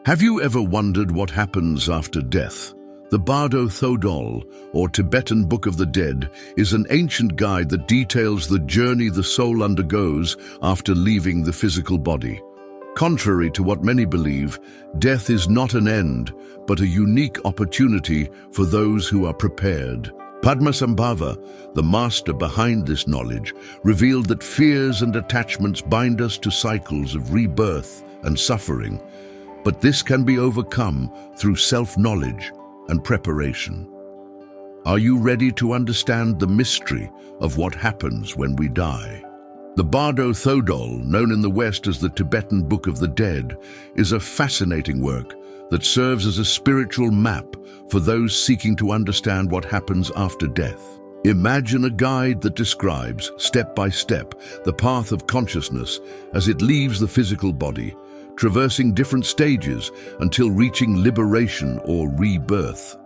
Have you ever wondered what happens after death? The Bardo Thodol, or Tibetan Book of the Dead, is an ancient guide that details the journey the soul undergoes after leaving the physical body. Contrary to what many believe, death is not an end, but a unique opportunity for those who are prepared. Padmasambhava, the master behind this knowledge, revealed that fears and attachments bind us to cycles of rebirth and suffering, but this can be overcome through self-knowledge and preparation. Are you ready to understand the mystery of what happens when we die? The Bardo Thodol, known in the West as the Tibetan Book of the Dead, is a fascinating work that serves as a spiritual map for those seeking to understand what happens after death. Imagine a guide that describes, step by step, the path of consciousness as it leaves the physical body, traversing different stages until reaching liberation or rebirth.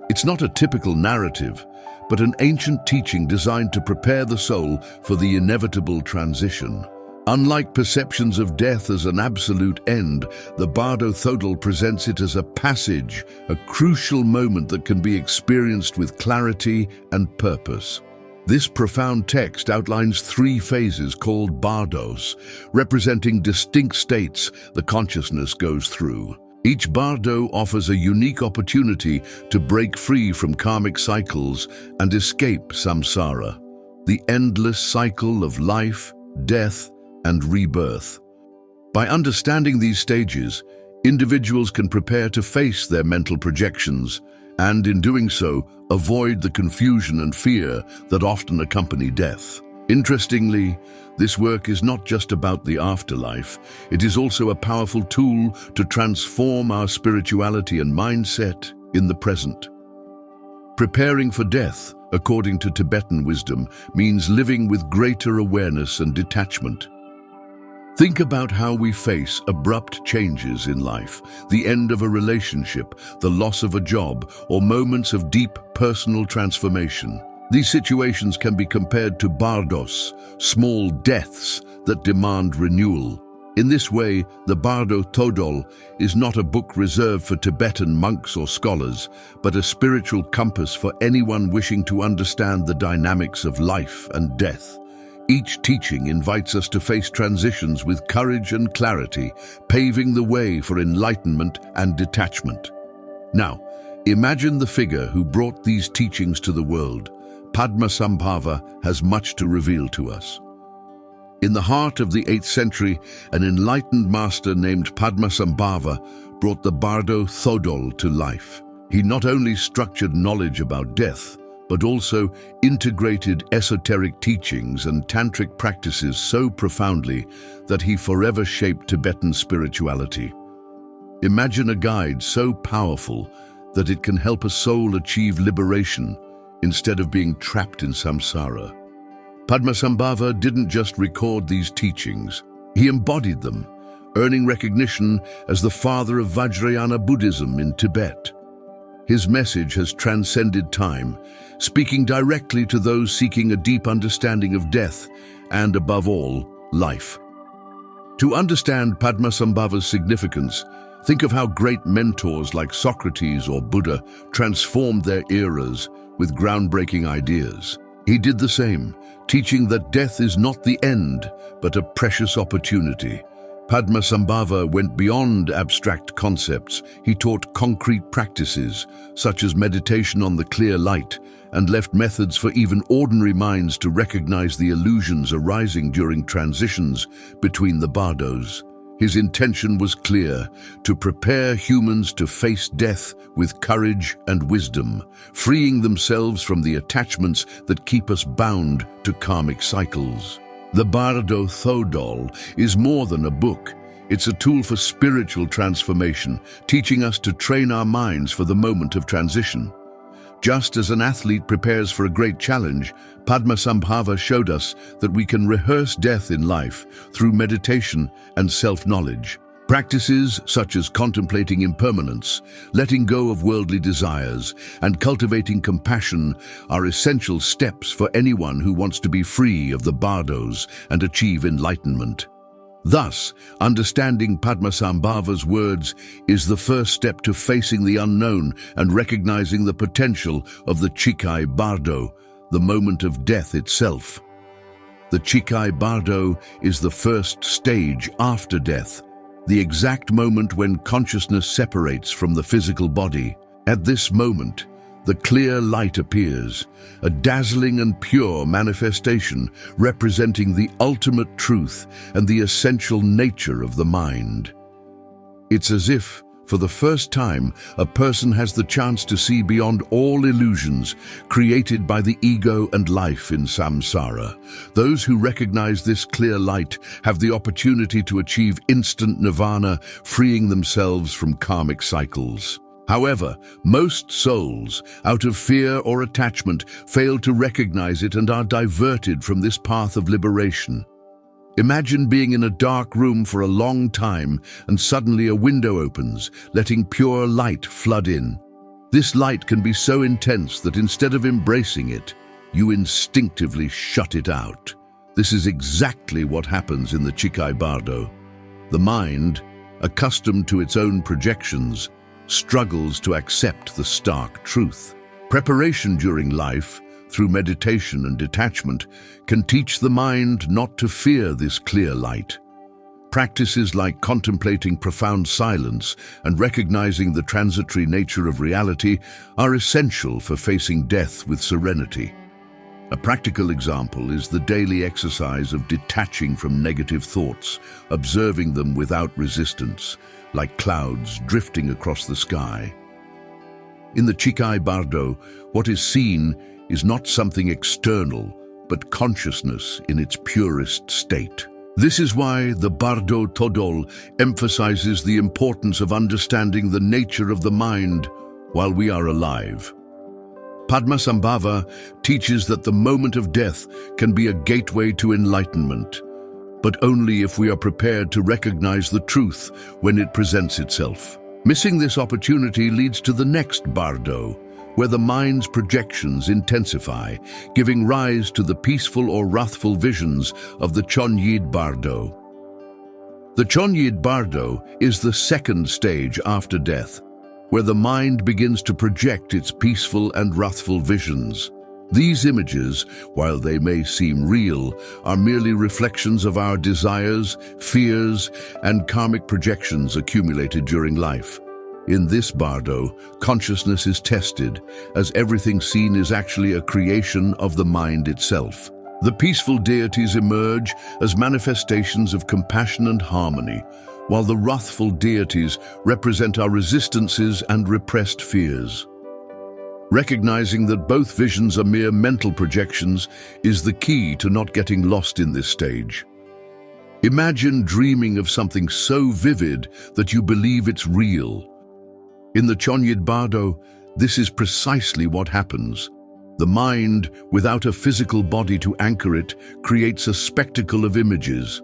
It's not a typical narrative, but an ancient teaching designed to prepare the soul for the inevitable transition. Unlike perceptions of death as an absolute end, the Bardo Thodol presents it as a passage, a crucial moment that can be experienced with clarity and purpose. This profound text outlines 3 phases called bardos, representing distinct states the consciousness goes through. Each bardo offers a unique opportunity to break free from karmic cycles and escape samsara, the endless cycle of life, death, and rebirth. By understanding these stages, individuals can prepare to face their mental projections and, in doing so, avoid the confusion and fear that often accompany death. Interestingly, this work is not just about the afterlife, it is also a powerful tool to transform our spirituality and mindset in the present. Preparing for death, according to Tibetan wisdom, means living with greater awareness and detachment. Think about how we face abrupt changes in life, the end of a relationship, the loss of a job, or moments of deep personal transformation. These situations can be compared to bardos, small deaths that demand renewal. In this way, the Bardo Thodol is not a book reserved for Tibetan monks or scholars, but a spiritual compass for anyone wishing to understand the dynamics of life and death. Each teaching invites us to face transitions with courage and clarity, paving the way for enlightenment and detachment. Now, imagine the figure who brought these teachings to the world. Padmasambhava has much to reveal to us. In the heart of the 8th century, an enlightened master named Padmasambhava brought the Bardo Thodol to life. He not only structured knowledge about death, but also integrated esoteric teachings and tantric practices so profoundly that he forever shaped Tibetan spirituality. Imagine a guide so powerful that it can help a soul achieve liberation instead of being trapped in samsara. Padmasambhava didn't just record these teachings, he embodied them, earning recognition as the father of Vajrayana Buddhism in Tibet. His message has transcended time, speaking directly to those seeking a deep understanding of death and, above all, life. To understand Padmasambhava's significance, think of how great mentors like Socrates or Buddha transformed their eras with groundbreaking ideas. He did the same, teaching that death is not the end, but a precious opportunity. Padmasambhava went beyond abstract concepts. He taught concrete practices, such as meditation on the clear light, and left methods for even ordinary minds to recognize the illusions arising during transitions between the bardos. His intention was clear: to prepare humans to face death with courage and wisdom, freeing themselves from the attachments that keep us bound to karmic cycles. The Bardo Thodol is more than a book. It's a tool for spiritual transformation, teaching us to train our minds for the moment of transition. Just as an athlete prepares for a great challenge, Padmasambhava showed us that we can rehearse death in life through meditation and self-knowledge. Practices such as contemplating impermanence, letting go of worldly desires, and cultivating compassion are essential steps for anyone who wants to be free of the bardos and achieve enlightenment. Thus, understanding Padmasambhava's words is the first step to facing the unknown and recognizing the potential of the Chikai Bardo, the moment of death itself. The Chikai Bardo is the first stage after death, the exact moment when consciousness separates from the physical body. At this moment, the clear light appears, a dazzling and pure manifestation representing the ultimate truth and the essential nature of the mind. It's as if, for the first time, a person has the chance to see beyond all illusions created by the ego and life in samsara. Those who recognize this clear light have the opportunity to achieve instant nirvana, freeing themselves from karmic cycles. However, most souls, out of fear or attachment, fail to recognize it and are diverted from this path of liberation. Imagine being in a dark room for a long time and suddenly a window opens, letting pure light flood in. This light can be so intense that instead of embracing it, you instinctively shut it out. This is exactly what happens in the Chikai Bardo. The mind, accustomed to its own projections, struggles to accept the stark truth. Preparation during life, through meditation and detachment, can teach the mind not to fear this clear light. Practices like contemplating profound silence and recognizing the transitory nature of reality are essential for facing death with serenity. A practical example is the daily exercise of detaching from negative thoughts, observing them without resistance, like clouds drifting across the sky. In the Chikai Bardo, what is seen is not something external, but consciousness in its purest state. This is why the Bardo Todol emphasizes the importance of understanding the nature of the mind while we are alive. Padmasambhava teaches that the moment of death can be a gateway to enlightenment, but only if we are prepared to recognize the truth when it presents itself. Missing this opportunity leads to the next Bardo, where the mind's projections intensify, giving rise to the peaceful or wrathful visions of the Chonyid Bardo. The Chonyid Bardo is the second stage after death, where the mind begins to project its peaceful and wrathful visions. These images, while they may seem real, are merely reflections of our desires, fears, and karmic projections accumulated during life. In this Bardo, consciousness is tested, as everything seen is actually a creation of the mind itself. The peaceful deities emerge as manifestations of compassion and harmony, while the wrathful deities represent our resistances and repressed fears. Recognizing that both visions are mere mental projections is the key to not getting lost in this stage. Imagine dreaming of something so vivid that you believe it's real. In the Chonyid Bardo, this is precisely what happens. The mind, without a physical body to anchor it, creates a spectacle of images.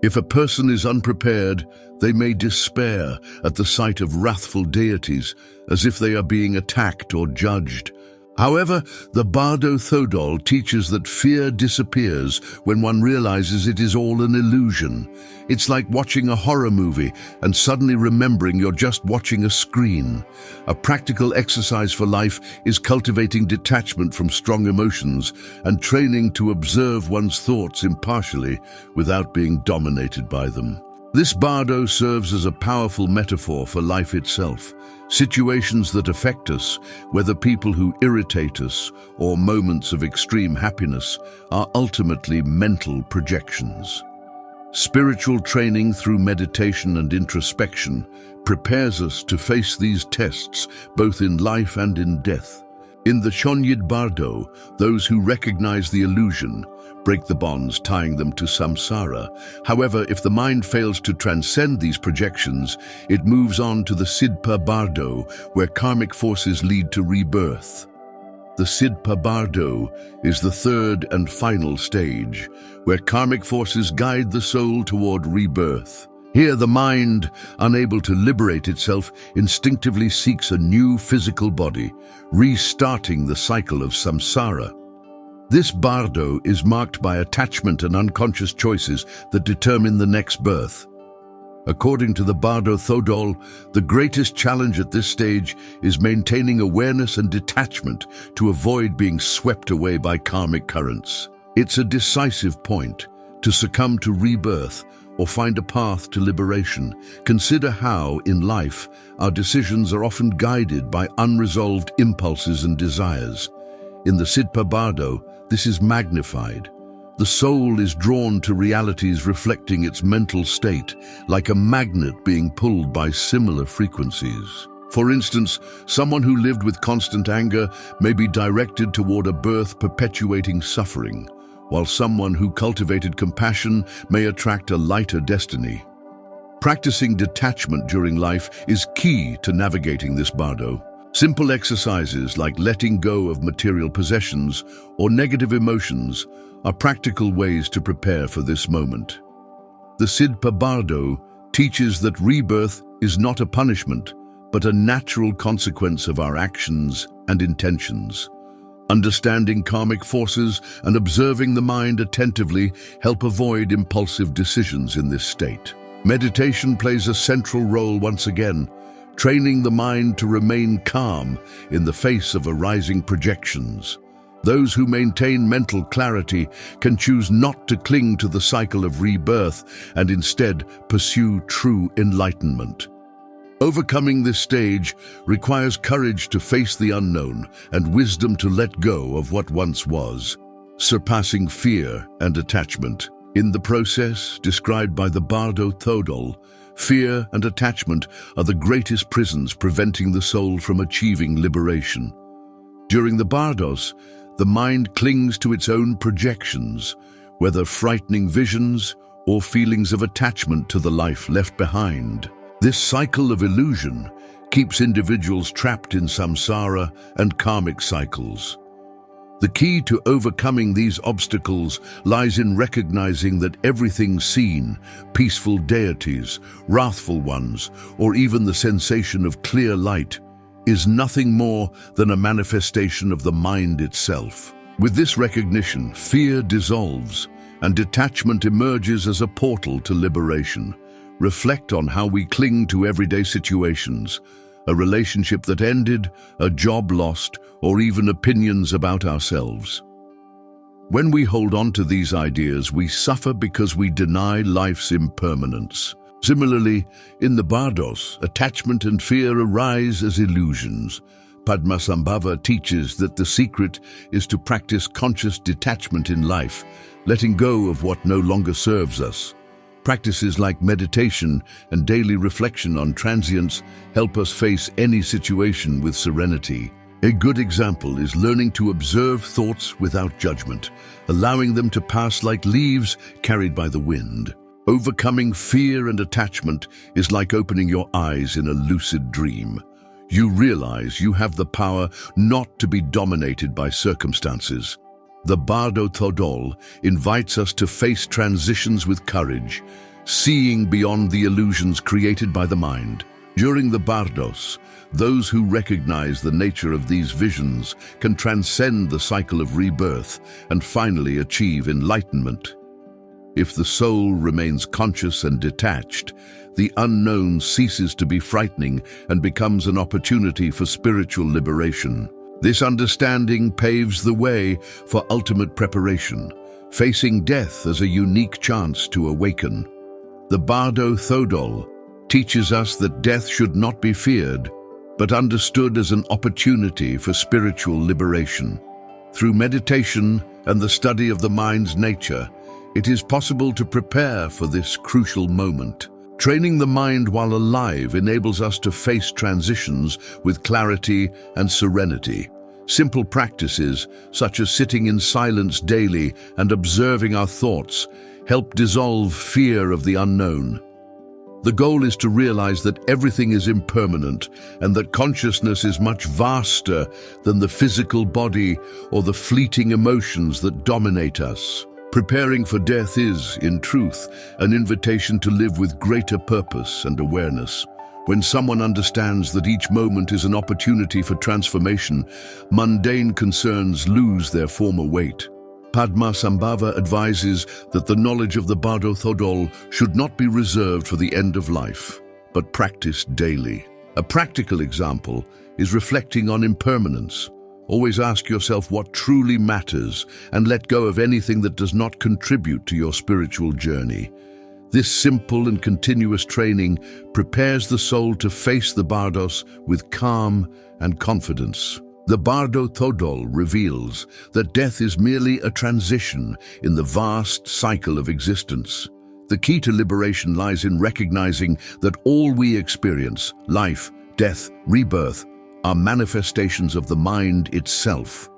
If a person is unprepared, they may despair at the sight of wrathful deities, as if they are being attacked or judged. However, the Bardo Thodol teaches that fear disappears when one realizes it is all an illusion. It's like watching a horror movie and suddenly remembering you're just watching a screen. A practical exercise for life is cultivating detachment from strong emotions and training to observe one's thoughts impartially without being dominated by them. This Bardo serves as a powerful metaphor for life itself. Situations that affect us, whether people who irritate us or moments of extreme happiness, are ultimately mental projections. Spiritual training through meditation and introspection prepares us to face these tests both in life and in death. In the Chonyid Bardo, those who recognize the illusion break the bonds tying them to samsara. However, if the mind fails to transcend these projections, it moves on to the Sidpa Bardo, where karmic forces lead to rebirth. The Sidpa Bardo is the third and final stage, where karmic forces guide the soul toward rebirth. Here, the mind, unable to liberate itself, instinctively seeks a new physical body, restarting the cycle of samsara. This Bardo is marked by attachment and unconscious choices that determine the next birth. According to the Bardo Thodol, the greatest challenge at this stage is maintaining awareness and detachment to avoid being swept away by karmic currents. It's a decisive point to succumb to rebirth or find a path to liberation. Consider how, in life, our decisions are often guided by unresolved impulses and desires. In the Sidpa Bardo, this is magnified. The soul is drawn to realities reflecting its mental state, like a magnet being pulled by similar frequencies. For instance, someone who lived with constant anger may be directed toward a birth perpetuating suffering, while someone who cultivated compassion may attract a lighter destiny. Practicing detachment during life is key to navigating this Bardo. Simple exercises like letting go of material possessions or negative emotions are practical ways to prepare for this moment. The Sidpa Bardo teaches that rebirth is not a punishment, but a natural consequence of our actions and intentions. Understanding karmic forces and observing the mind attentively help avoid impulsive decisions in this state. Meditation plays a central role once again, training the mind to remain calm in the face of arising projections. Those who maintain mental clarity can choose not to cling to the cycle of rebirth and instead pursue true enlightenment. Overcoming this stage requires courage to face the unknown and wisdom to let go of what once was, surpassing fear and attachment. In the process described by the Bardo Thodol, fear and attachment are the greatest prisons preventing the soul from achieving liberation. During the Bardos, the mind clings to its own projections, whether frightening visions or feelings of attachment to the life left behind. This cycle of illusion keeps individuals trapped in samsara and karmic cycles. The key to overcoming these obstacles lies in recognizing that everything seen, peaceful deities, wrathful ones, or even the sensation of clear light, is nothing more than a manifestation of the mind itself. With this recognition, fear dissolves and detachment emerges as a portal to liberation. Reflect on how we cling to everyday situations, a relationship that ended, a job lost, or even opinions about ourselves. When we hold on to these ideas, we suffer because we deny life's impermanence. Similarly, in the Bardos, attachment and fear arise as illusions. Padmasambhava teaches that the secret is to practice conscious detachment in life, letting go of what no longer serves us. Practices like meditation and daily reflection on transience help us face any situation with serenity. A good example is learning to observe thoughts without judgment, allowing them to pass like leaves carried by the wind. Overcoming fear and attachment is like opening your eyes in a lucid dream. You realize you have the power not to be dominated by circumstances. The Bardo Thodol invites us to face transitions with courage, seeing beyond the illusions created by the mind. During the Bardos, those who recognize the nature of these visions can transcend the cycle of rebirth and finally achieve enlightenment. If the soul remains conscious and detached, the unknown ceases to be frightening and becomes an opportunity for spiritual liberation. This understanding paves the way for ultimate preparation, facing death as a unique chance to awaken. The Bardo Thodol teaches us that death should not be feared, but understood as an opportunity for spiritual liberation. Through meditation and the study of the mind's nature, it is possible to prepare for this crucial moment. Training the mind while alive enables us to face transitions with clarity and serenity. Simple practices, such as sitting in silence daily and observing our thoughts, help dissolve fear of the unknown. The goal is to realize that everything is impermanent and that consciousness is much vaster than the physical body or the fleeting emotions that dominate us. Preparing for death is, in truth, an invitation to live with greater purpose and awareness. When someone understands that each moment is an opportunity for transformation, mundane concerns lose their former weight. Padmasambhava advises that the knowledge of the Bardo Thodol should not be reserved for the end of life, but practiced daily. A practical example is reflecting on impermanence. Always ask yourself what truly matters and let go of anything that does not contribute to your spiritual journey. This simple and continuous training prepares the soul to face the Bardos with calm and confidence. The Bardo Thodol reveals that death is merely a transition in the vast cycle of existence. The key to liberation lies in recognizing that all we experience, life, death, rebirth, are manifestations of the mind itself.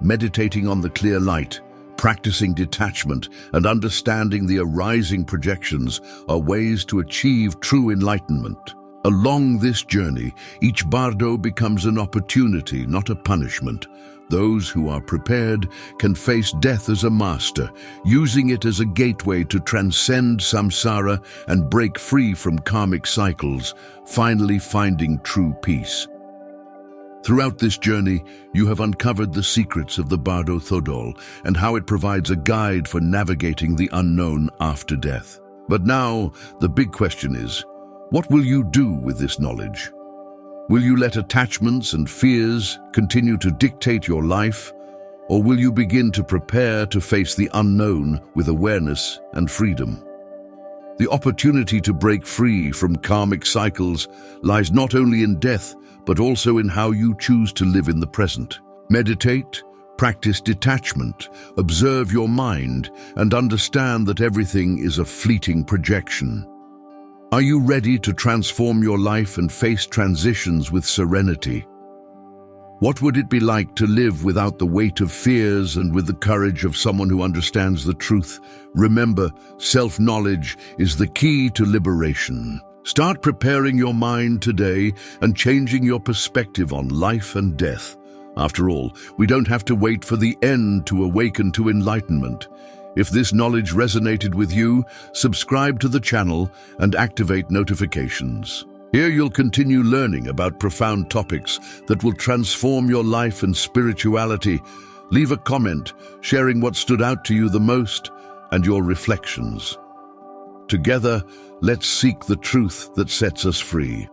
Meditating on the clear light, practicing detachment, and understanding the arising projections are ways to achieve true enlightenment. Along this journey, each Bardo becomes an opportunity, not a punishment. Those who are prepared can face death as a master, using it as a gateway to transcend samsara and break free from karmic cycles, finally finding true peace. Throughout this journey, you have uncovered the secrets of the Bardo Thodol and how it provides a guide for navigating the unknown after death. But now, the big question is, what will you do with this knowledge? Will you let attachments and fears continue to dictate your life, or will you begin to prepare to face the unknown with awareness and freedom? The opportunity to break free from karmic cycles lies not only in death, but also in how you choose to live in the present. Meditate, practice detachment, observe your mind, and understand that everything is a fleeting projection. Are you ready to transform your life and face transitions with serenity? What would it be like to live without the weight of fears and with the courage of someone who understands the truth? Remember, self-knowledge is the key to liberation. Start preparing your mind today and changing your perspective on life and death. After all, we don't have to wait for the end to awaken to enlightenment. If this knowledge resonated with you, subscribe to the channel and activate notifications. Here you'll continue learning about profound topics that will transform your life and spirituality. Leave a comment sharing what stood out to you the most and your reflections. Together, let's seek the truth that sets us free.